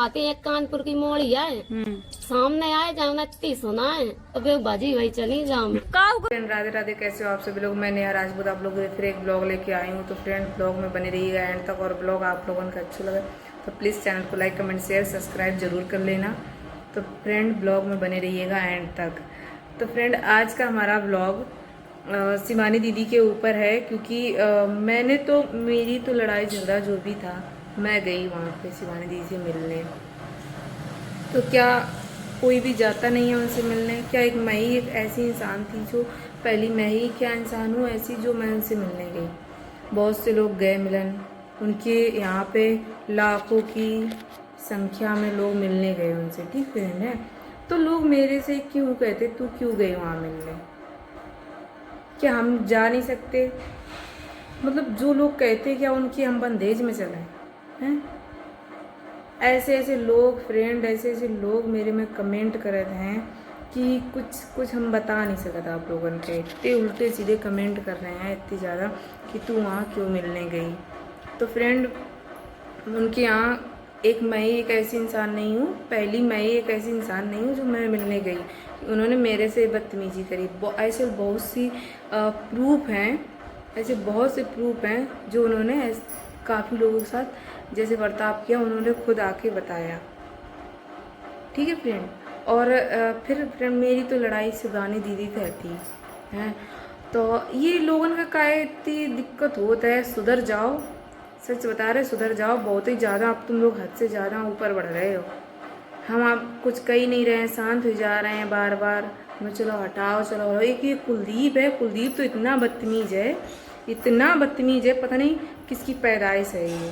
आते हैं, एक कानपुर की मोड़ी है, सामने आए जाओ ना इतनी सुना है तो फिर बाजी वही चली जाऊँ। राधे राधे, कैसे हो आप सभी लोग। मैं नेहा राजपूत आप लोगों के लिए फिर एक ब्लॉग लेके आई हूँ। तो फ्रेंड, ब्लॉग में बने रहिएगा एंड तक, और ब्लॉग आप लोगों को अच्छा लगे तो प्लीज़ चैनल को लाइक कमेंट शेयर सब्सक्राइब जरूर कर लेना। तो फ्रेंड, ब्लॉग में बने रहिएगा एंड तक। तो फ्रेंड, आज का हमारा ब्लॉग शिवानी दीदी के ऊपर है, क्योंकि मैंने तो मेरी तो लड़ाई झगड़ा जो भी था, मैं गई वहाँ पे शिवानी दीदी से मिलने। तो क्या कोई भी जाता नहीं है उनसे मिलने? क्या एक मैं ही एक ऐसी इंसान थी जो पहली मैं ही क्या इंसान हूँ ऐसी जो मैं उनसे मिलने गई? बहुत से लोग गए मिलन, उनके यहाँ पे लाखों की संख्या में लोग मिलने गए उनसे, ठीक फ्रेंड है। तो लोग मेरे से क्यों कहते तू क्यों गई वहाँ मिलने? क्या हम जा नहीं सकते? मतलब जो लोग कहते क्या उनकी हम बंदेज में चले हैं? ऐसे ऐसे लोग फ्रेंड, ऐसे ऐसे लोग मेरे में कमेंट कर रहे हैं कि कुछ हम बता नहीं सकते आप लोगों के। इतने उल्टे सीधे कमेंट कर रहे हैं इतनी ज़्यादा कि तू वहाँ क्यों मिलने गई। तो फ्रेंड, उनके यहाँ एक मैं ही एक ऐसी इंसान नहीं हूँ, पहली मैं ही एक ऐसी इंसान नहीं हूँ जो मैं मिलने गई। उन्होंने मेरे से बदतमीजी करी। ऐसे बहुत सी प्रूफ हैं, ऐसे बहुत से प्रूफ हैं जो उन्होंने काफ़ी लोगों के साथ जैसे बर्ताव किया, उन्होंने खुद आके बताया, ठीक है फ्रेंड। और फिर फ्रेंड, मेरी तो लड़ाई शिवानी दीदी से थी हैं। तो ये लोगों का क्या इतनी दिक्कत होता है? सुधर जाओ, सच बता रहे, सुधर जाओ। बहुत ही ज़्यादा अब तुम लोग हद से ज़्यादा ऊपर बढ़ रहे हो। हम आप कुछ कह ही नहीं रहे हैं, शांत हो जा रहे हैं बार बार। मैं चलो हटाओ, चलो हटाओ। एक ये कुलदीप है, कुलदीप तो इतना बदतमीज है, इतना बदतमीज है, पता नहीं किसकी पैदाइश है ये,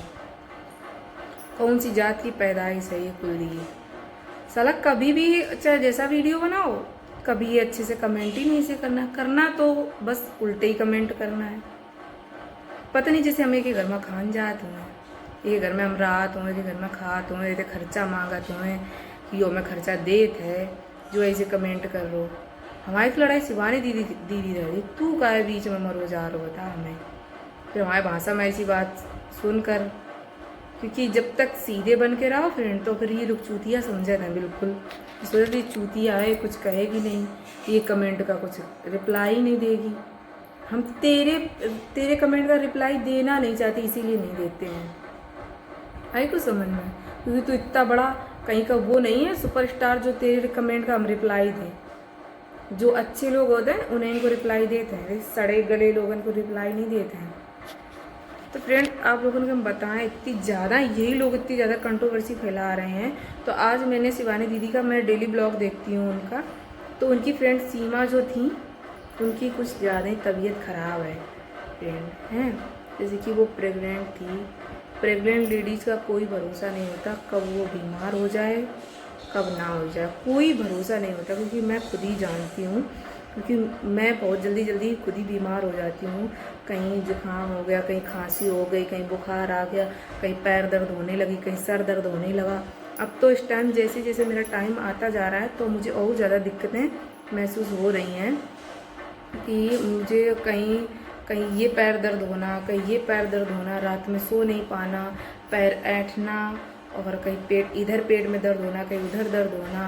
कौन सी जात की पैदाइश है ये कुलदीप। साला कभी भी चाहे जैसा वीडियो बनाओ, कभी ये अच्छे से कमेंट ही नहीं से करना तो बस उल्टे ही कमेंट करना है। पता नहीं, जैसे हमें के घर में खान जात हुए, ये घर में हम रात हुए, ये घर में खात हुए, ये खर्चा मांगत हुए कि यो में खर्चा देत है, जो ऐसे कमेंट कर रो। हमारी तो लड़ाई शिवानी दीदी दीदी रही, तू का बीच में मरो जा रहा बता हमें। फिर हमारी भाषा में ऐसी बात सुनकर, क्योंकि जब तक सीधे बन के रहो फ्रेंड तो फिर ये लोग चूतिया समझे ना बिल्कुल। सोचती चूतिया है, कुछ कहेगी नहीं, ये कमेंट का कुछ रिप्लाई नहीं देगी। हम तेरे कमेंट का रिप्लाई देना नहीं चाहते, इसीलिए नहीं देते हैं। आई कुछ समझ में? क्योंकि तू इतना बड़ा कहीं का वो नहीं है सुपरस्टार जो तेरे कमेंट का हम रिप्लाई दें। जो अच्छे लोग होते हैं उन्हें इनको रिप्लाई देते हैं, सड़े गले लोगों को रिप्लाई नहीं देते हैं। तो फ्रेंड, आप लोगों को हम बताएं, इतनी ज़्यादा यही लोग इतनी ज़्यादा कंट्रोवर्सी फैला रहे हैं। तो आज मैंने शिवानी दीदी का, मैं डेली ब्लॉग देखती हूँ उनका, तो उनकी फ्रेंड सीमा जो थी, उनकी कुछ ज़्यादा ही तबीयत ख़राब है फ्रेंड हैं। जैसे कि वो प्रेग्नेंट थी। प्रेग्नेंट लेडीज़ का कोई भरोसा नहीं होता, कब वो बीमार हो जाए कब ना हो जाए, कोई भरोसा नहीं होता। क्योंकि मैं खुद ही जानती हूँ, क्योंकि मैं बहुत जल्दी खुद ही बीमार हो जाती हूँ। कहीं जुकाम हो गया, कहीं खांसी हो गई, कहीं बुखार आ गया, कहीं पैर दर्द होने लगी, कहीं सर दर्द होने लगा। अब तो इस टाइम जैसे जैसे मेरा टाइम आता जा रहा है तो मुझे और ज़्यादा दिक्कतें महसूस हो रही हैं कि मुझे कहीं कहीं ये पैर दर्द होना, कहीं ये पैर दर्द होना, रात में सो नहीं पाना, पैर ऐंठना, और कहीं पेट इधर पेट में दर्द होना, कहीं उधर दर्द होना।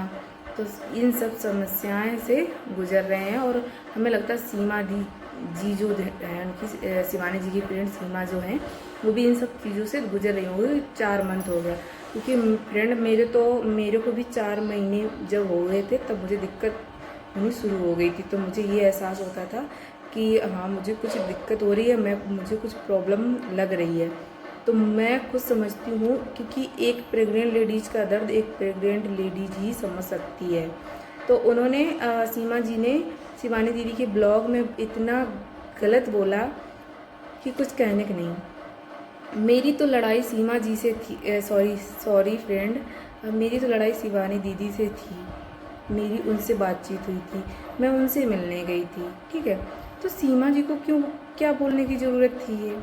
तो इन सब समस्याएं से गुजर रहे हैं। और हमें लगता है सीमा जी जो है उनकी, शिवानी जी की फ्रेंड सीमा जो हैं, वो भी इन सब चीज़ों से गुजर रही होंगी। 4 मंथ हो गया, क्योंकि फ्रेंड मेरे को भी 4 महीने जब हो गए थे तब मुझे दिक्कत होनी शुरू हो गई थी। तो मुझे ये एहसास होता था कि हाँ, मुझे कुछ दिक्कत हो रही है, मुझे कुछ प्रॉब्लम लग रही है। तो मैं खुद समझती हूँ, क्योंकि एक प्रेग्नेंट लेडीज़ का दर्द एक प्रेग्नेंट लेडीज ही समझ सकती है। तो उन्होंने सीमा जी ने शिवानी दीदी के ब्लॉग में इतना गलत बोला कि कुछ कहने का नहीं। मेरी तो लड़ाई सीमा जी से थी, सॉरी फ्रेंड, मेरी तो लड़ाई शिवानी दीदी से थी। मेरी उनसे बातचीत हुई थी, मैं उनसे मिलने गई थी, ठीक है। तो सीमा जी को क्यों क्या बोलने की ज़रूरत थी ये?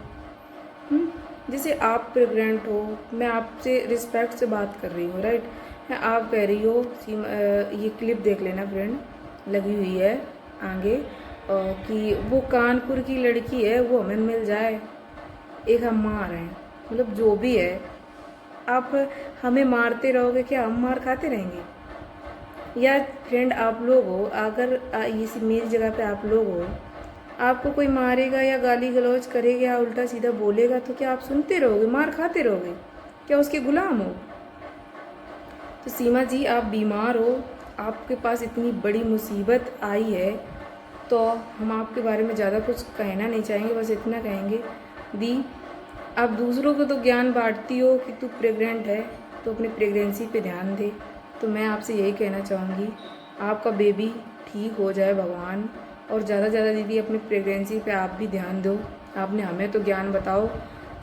जैसे आप प्रेग्नेंट हो, मैं आपसे रिस्पेक्ट से बात कर रही हूँ, राइट है। आप कह रही हो सीमा, ये क्लिप देख लेना फ्रेंड, लगी हुई है आगे, कि वो कानपुर की लड़की है, वो हमें मिल जाए, एक हम मार हैं, मतलब जो भी है। आप हमें मारते रहोगे, क्या हम मार खाते रहेंगे? या फ्रेंड आप लोग हो, अगर इस मेरी जगह पे आप लोग हो, आपको कोई मारेगा या गाली गलौज करेगा या उल्टा सीधा बोलेगा तो क्या आप सुनते रहोगे, मार खाते रहोगे? क्या उसके गुलाम हो? तो सीमा जी, आप बीमार हो, आपके पास इतनी बड़ी मुसीबत आई है, तो हम आपके बारे में ज़्यादा कुछ कहना नहीं चाहेंगे, बस इतना कहेंगे दी, आप दूसरों को तो ज्ञान बांटती हो कि तू प्रेग्नेंट है तो अपनी प्रेगनेंसी पे ध्यान दे। तो मैं आपसे यही कहना चाहूँगी, आपका बेबी ठीक हो जाए भगवान, और ज़्यादा से ज़्यादा दीदी अपनी प्रेगनेंसी पे आप भी ध्यान दो। आपने हमें तो ज्ञान बताओ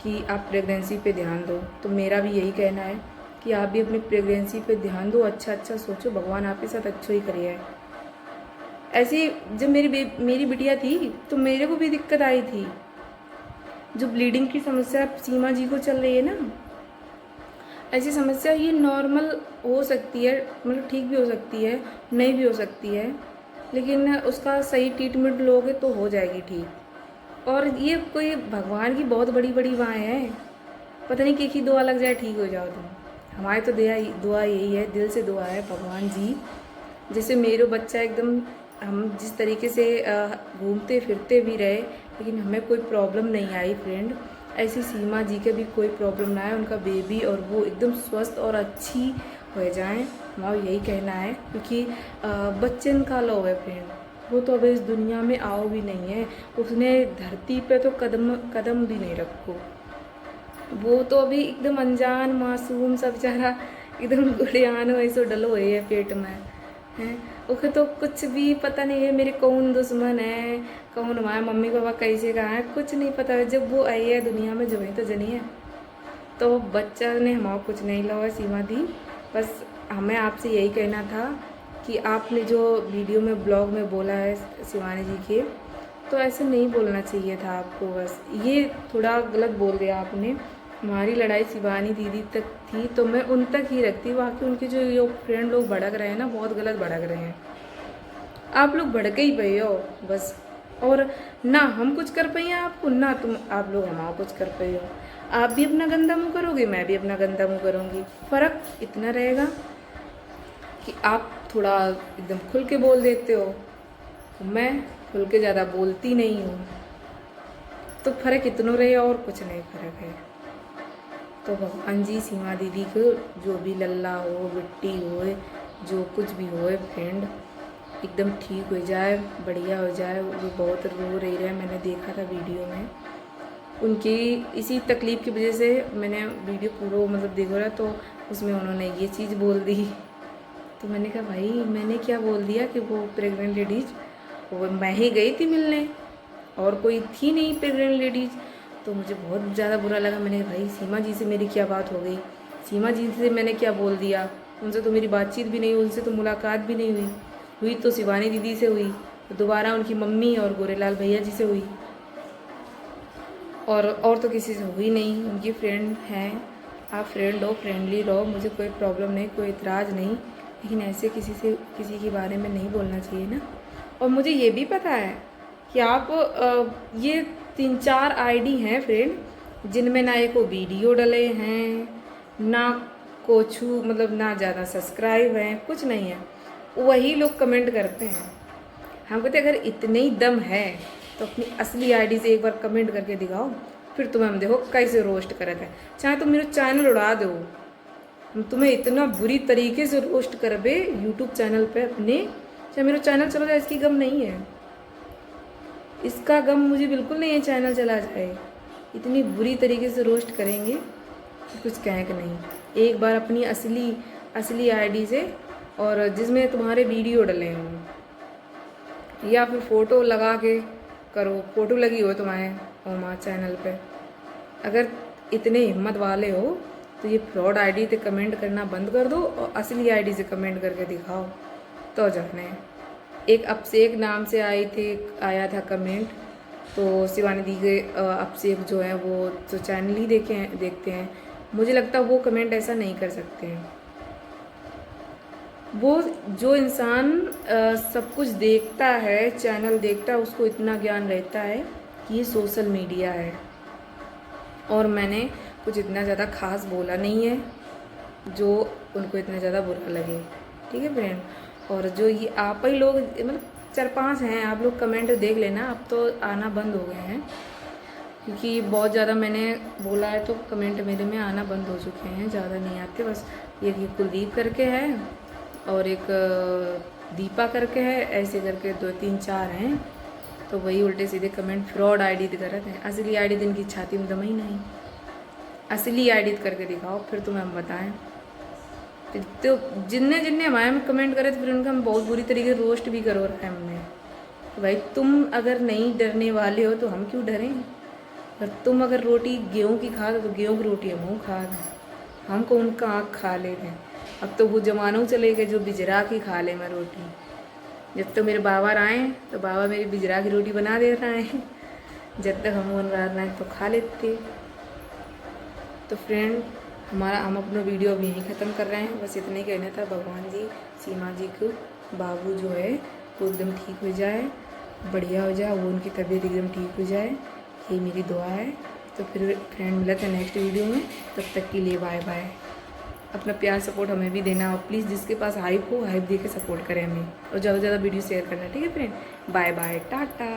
कि आप प्रेगनेंसी पे ध्यान दो, तो मेरा भी यही कहना है कि आप भी अपनी प्रेगनेंसी पे ध्यान दो, अच्छा सोचो, भगवान आपके साथ अच्छा ही करिए। ऐसी जब मेरी बिटिया थी तो मेरे को भी दिक्कत आई थी। जो ब्लीडिंग की समस्या सीमा जी को चल रही है ना, ऐसी समस्या ये नॉर्मल हो सकती है, मतलब ठीक भी हो सकती है, नहीं भी हो सकती है, लेकिन उसका सही ट्रीटमेंट लोगे तो हो जाएगी ठीक। और ये कोई भगवान की बहुत बड़ी बड़ी दुआएं हैं, पता नहीं किसी दुआ लग जाए ठीक हो जाओ तुम। हमारी तो दुआ यही है, दिल से दुआ है, भगवान जी जैसे मेरे बच्चा एकदम, हम जिस तरीके से घूमते फिरते भी रहे लेकिन हमें कोई प्रॉब्लम नहीं आई फ्रेंड, ऐसी सीमा जी के भी कोई प्रॉब्लम ना आए, उनका बेबी और वो एकदम स्वस्थ और अच्छी हो जाएं, हमारा यही कहना है। क्योंकि बच्चन का लो है फ्रेंड, वो तो अब इस दुनिया में आओ भी नहीं है, उसने धरती पे तो कदम भी नहीं रखो, वो तो अभी एकदम अनजान मासूम सा बेचारा, एकदम गुड़ियान ऐसे डलो है पेट में हैं, उसे तो कुछ भी पता नहीं है मेरे कौन दुश्मन है, कौन हमारे मम्मी पापा कैसे कहाँ है, कुछ नहीं पता है। जब वो आई है दुनिया में जो ही तो जनी है, तो बच्चा ने हमारा कुछ नहीं लगा है सीमा दी। बस हमें आपसे यही कहना था कि आपने जो वीडियो में ब्लॉग में बोला है शिवानी जी के, तो ऐसे नहीं बोलना चाहिए था आपको, बस ये थोड़ा गलत बोल दिया आपने। हमारी लड़ाई शिवानी दीदी तक थी तो मैं उन तक ही रखती, बाकी उनके जो ये फ्रेंड लोग भड़क रहे हैं ना, बहुत गलत भड़क रहे हैं। आप लोग भड़के ही पे हो बस, और ना हम कुछ कर पाइए आपको, ना आप लोग हमारा कुछ कर पाए हो। आप भी अपना गंदा मुँह करोगे, मैं भी अपना गंदा मुँह करूँगी, फ़र्क इतना रहेगा कि आप थोड़ा एकदम खुल के बोल देते हो, मैं खुल के ज़्यादा बोलती नहीं हूँ, तो फ़र्क इतना रहे और कुछ नहीं फ़र्क है। तो भगवान जी सीमा दीदी को जो भी लल्ला हो, बिट्टी हो, जो कुछ भी हो फ्रेंड, एकदम ठीक हो जाए, बढ़िया हो जाए। वो बहुत रो रही है, मैंने देखा था वीडियो में, उनकी इसी तकलीफ़ की वजह से मैंने वीडियो पूरा मतलब देखा रहा, तो उसमें उन्होंने ये चीज़ बोल दी। तो मैंने कहा भाई मैंने क्या बोल दिया कि वो प्रेग्नेंट लेडीज़, वो मैं ही गई थी मिलने और कोई थी नहीं प्रेग्नेंट लेडीज़। तो मुझे बहुत ज़्यादा बुरा लगा, मैंने भाई सीमा जी से मेरी क्या बात हो गई, सीमा जी से मैंने क्या बोल दिया, उनसे तो मेरी बातचीत भी नहीं हुई, उनसे तो मुलाकात भी नहीं हुई तो शिवानी दीदी से हुई, तो दोबारा उनकी मम्मी और गोरेलाल भैया जी से हुई, और तो किसी से हुई नहीं। उनकी फ्रेंड हैं, आप फ्रेंड हो, फ्रेंडली रहो, मुझे कोई प्रॉब्लम नहीं, कोई इतराज़ नहीं, लेकिन ऐसे किसी के बारे में नहीं बोलना चाहिए ना। और मुझे ये भी पता है कि आप ये 3-4 आईडी हैं फ्रेंड, जिनमें ना एक वो वीडियो डले हैं, ना कुछ मतलब ना ज़्यादा सब्सक्राइब हैं, कुछ नहीं है, वही लोग कमेंट करते हैं। हम कहते अगर इतने ही दम है तो अपनी असली आईडी से एक बार कमेंट करके दिखाओ, फिर तुम्हें हम देखो कैसे रोस्ट करते हैं। चाहे तुम मेरा चैनल उड़ा दो, हम तुम्हें इतना बुरी तरीके से रोस्ट करबे यूट्यूब चैनल पे अपने, चाहे मेरा चैनल चला जाए, इसकी गम नहीं है, इसका गम मुझे बिल्कुल नहीं है चैनल चला जाए, इतनी बुरी तरीके से रोस्ट करेंगे कि कुछ कहें कि नहीं। एक बार अपनी असली आईडी से, और जिसमें तुम्हारे वीडियो डले हों या फिर फ़ोटो लगा के करो, फ़ोटो लगी हो तुम्हारे ओमा चैनल पे, अगर इतने हिम्मत वाले हो तो ये फ्रॉड आईडी पे कमेंट करना बंद कर दो और असली आईडी से कमेंट करके दिखाओ तो जाने। एक अभिषेक नाम से आया था कमेंट, तो शिवानी दी के अभिषेक जो है वो जो चैनल ही देखते हैं, मुझे लगता है वो कमेंट ऐसा नहीं कर सकते हैं। वो जो इंसान सब कुछ देखता है, चैनल देखता है, उसको इतना ज्ञान रहता है कि ये सोशल मीडिया है। और मैंने कुछ इतना ज़्यादा खास बोला नहीं है, जो उनको इतना ज़्यादा बुरा लगे। ठीक है फ्रेंड, और जो ये आप ही लोग मतलब 4-5 हैं, आप लोग कमेंट देख लेना, अब तो आना बंद हो गए हैं क्योंकि बहुत ज़्यादा मैंने बोला है तो कमेंट मेरे में आना बंद हो चुके हैं, ज़्यादा नहीं आते। बस ये कुलदीप करके है और एक दीपा करके है, ऐसे करके 2-3-4 हैं। तो वही उल्टे सीधे कमेंट फ्रॉड आईडी करते हैं। असली आईडी दिन की छाती में दम ही नहीं, असली आईडी करके दिखाओ फिर तुम्हें हम बताएं। तो जिनने जिनने हमारे में कमेंट करे तो फिर उनका हम बहुत बुरी तरीके से रोस्ट भी करो रखा है हमने। तो भाई तुम अगर नहीं डरने वाले हो तो हम क्यों डरें। और तुम अगर रोटी गेहूं की खा दो तो गेहूं की रोटी हम खा दें, हमको उनका आँख खा लेते हैं। अब तो वो जमानों चले गए जो बिजरा की खा ले मैं रोटी। जब तक मेरे बाबा आए तो बाबा मेरी बिजरा की रोटी बना दे रहे हैं, जब तक हम बन रहा है तो खा लेते। तो फ्रेंड हम अपना वीडियो अभी यहीं ख़त्म कर रहे हैं। बस इतना ही कहना था, भगवान जी सीमा जी को बाबू जो है वो एकदम ठीक हो जाए, बढ़िया हो जाए, वो उनकी तबीयत एकदम ठीक हो जाए, यही मेरी दुआ है। तो फिर फ्रेंड मिलते हैं नेक्स्ट वीडियो में, तब तक के लिए बाय बाय। अपना प्यार सपोर्ट हमें भी देना और प्लीज़ जिसके पास हाइप हो हाइप दे के सपोर्ट करें हमें, और ज़्यादा से ज़्यादा वीडियो शेयर करना। ठीक है फ्रेंड, बाय बाय, टाटा।